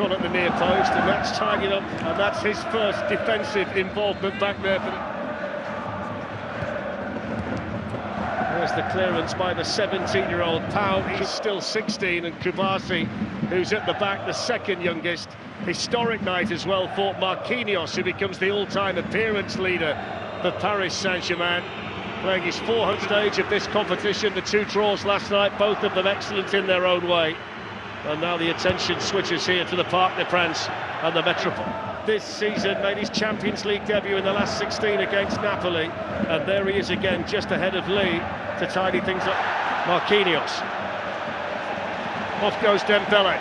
on at the near post, and that's tied it up, and that's his first defensive involvement back there. There's the clearance by the 17-year-old Pau. He's still 16, and Cubarsi, who's at the back, the second youngest. Historic night as well for Marquinhos, who becomes the all-time appearance leader for Paris Saint-Germain, playing his 400th stage of this competition. The two draws last night, both of them excellent in their own way. And now the attention switches here to the Parc des Princes and the Metropole. This season made his Champions League debut in the last 16 against Napoli, and there he is again, just ahead of Ligue to tidy things up. Marquinhos. Off goes Dembele.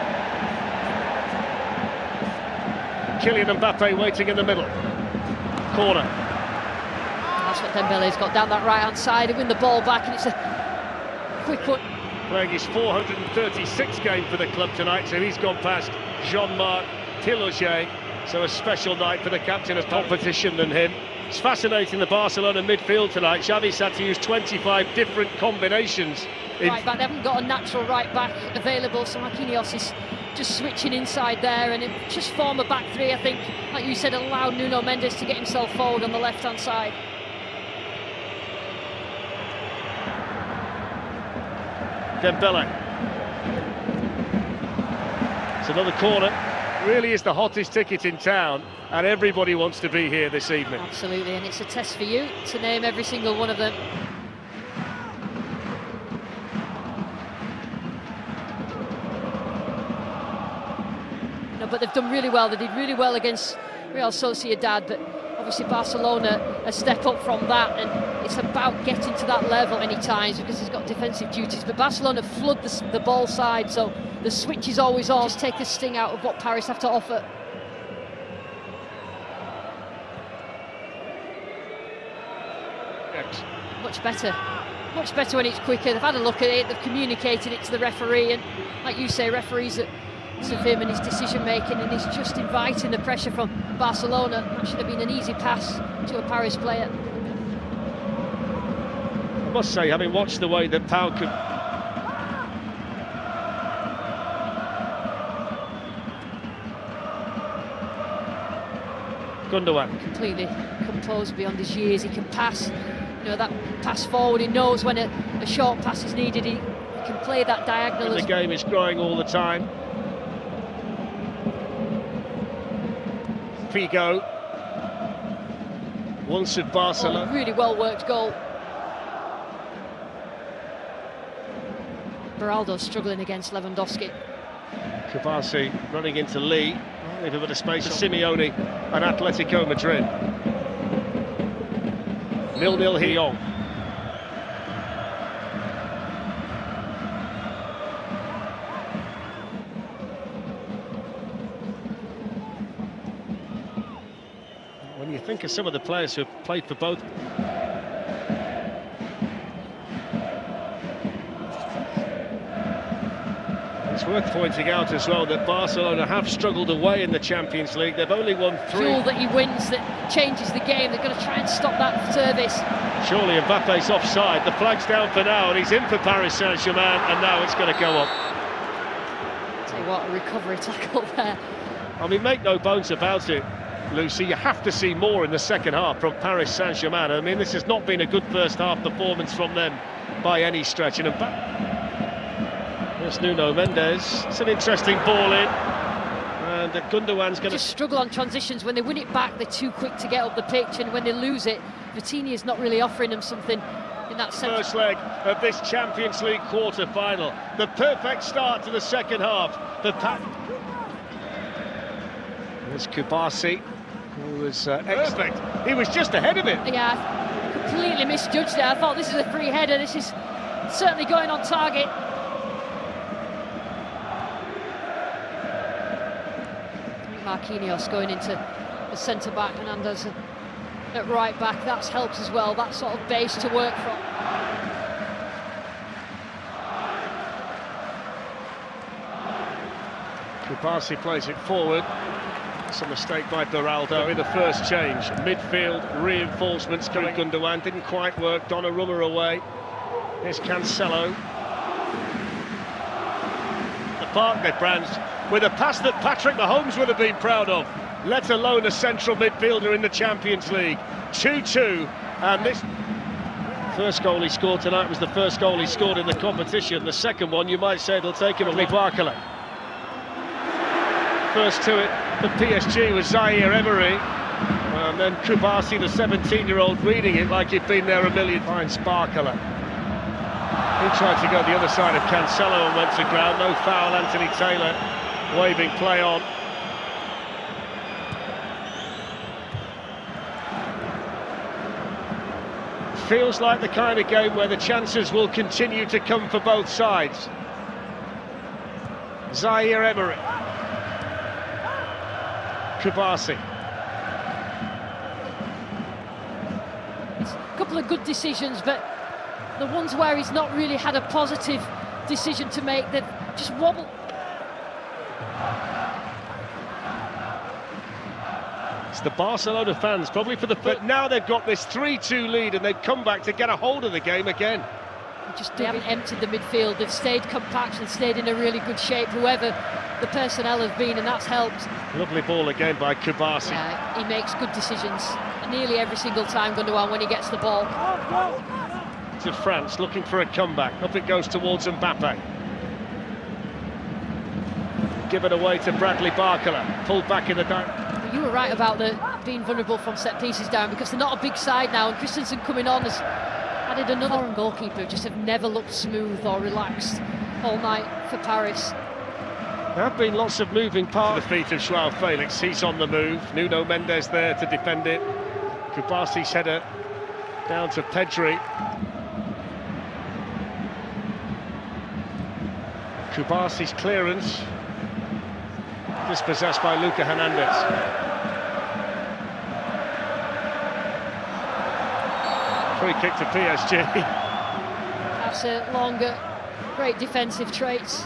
Kylian Mbappe waiting in the middle. Corner. That's what Dembele's got down that right-hand side to win the ball back, and it's a quick one. Playing his 436th game for the club tonight, so he's gone past Jean-Marc Tilogé. So a special night for the captain of competition than him. It's fascinating, the Barcelona midfield tonight. Xavi's had to use 25 different combinations. Right back, they haven't got a natural right back available, so Marquinhos is just switching inside there, and it just form a back three, I think, like you said, allowed Nuno Mendes to get himself forward on the left-hand side. Dembele. It's another corner. Really is the hottest ticket in town, and everybody wants to be here this evening. Absolutely, and it's a test for you to name every single one of them. No, but they've done really well. They did really well against Real Sociedad, but obviously Barcelona a step up from that, and it's about getting to that level many times because he's got defensive duties. But Barcelona flood the ball side, so the switch is always on. Just take the sting out of what Paris have to offer. Much better when it's quicker. They've had a look at it, they've communicated it to the referee, and like you say, referees of him and his decision making, and he's just inviting the pressure from Barcelona. That should have been an easy pass to a Paris player. I must say, having watched the way that Pau could... Gundogan. Completely composed beyond his years. He can pass, you know, that pass forward. He knows when a short pass is needed. He can play that diagonal. And the game is growing all the time. Figo. Once of Barcelona. Oh, really well worked goal. Beraldo's struggling against Lewandowski. Cubarsi running into Ligue. Leave a bit of space for Simeone and Atletico Madrid. 0-0 here. When you think of some of the players who have played for both, it's worth pointing out as well that Barcelona have struggled away in the Champions League. They've only won 3. All that he wins that changes the game. They're going to try and stop that service. Surely Mbappe's offside. The flag's down for now, and he's in for Paris Saint-Germain, and now it's going to go up. Tell you what, a recovery tackle there. I mean, make no bones about it, Lucy, you have to see more in the second half from Paris Saint-Germain. I mean, this has not been a good first half performance from them by any stretch. And there's Nuno Mendes. It's an interesting ball in, and Gundogan's going to just struggle on transitions. When they win it back, they're too quick to get up the pitch, and when they lose it, Vitinha is not really offering them something in that sense. First leg of this Champions League quarter-final. The perfect start to the second half. There's Cubarsi, who was perfect. He was just ahead of it. Yeah, completely misjudged it. I thought this is a free header. This is certainly going on target. Marquinhos going into the centre-back, and Hernandez at right-back. That's helped as well, that sort of base to work from. Cubarsi plays it forward. It's a mistake by Beraldo in the first change. Midfield reinforcements coming. Gundogan didn't quite work. Donnarumma away. Here's Cancelo. The Parc des Princes with a pass that Patrick Mahomes would have been proud of, let alone a central midfielder in the Champions League. 2-2, and this first goal he scored tonight was the first goal he scored in the competition. The second one, you might say, it'll take him a Barcola. First to it for PSG was Zaire Emery, and then Cubarsi, the 17-year-old, reading it like he'd been there a million. Finds Barcola. He tried to go the other side of Cancelo and went to ground. No foul, Anthony Taylor waving play on. Feels like the kind of game where the chances will continue to come for both sides. Zaire Emery. Cubarsi. A couple of good decisions, but the ones where he's not really had a positive decision to make, they've just wobbled. It's the Barcelona fans, probably for the... But now they've got this 3-2 lead and they've come back to get a hold of the game again. They haven't emptied the midfield, they've stayed compact and stayed in a really good shape, whoever the personnel have been, and that's helped. Lovely ball again by Cubarsi. He makes good decisions nearly every single time, Gundogan, when he gets the ball. To France, looking for a comeback. Up it goes towards Mbappe. Give it away to Bradley Barcola. Pulled back in the down. You were right about the being vulnerable from set pieces down, because they're not a big side now, and Christensen coming on has added another. Foreign goalkeeper just have never looked smooth or relaxed all night for Paris. There have been lots of moving parts. To the feet of Joao Felix, he's on the move. Nuno Mendes there to defend it. Cubarsi's header down to Pedri. Cubarsi's clearance dispossessed by Luca Hernandez. Free kick to PSG. That's it, longer, great defensive traits.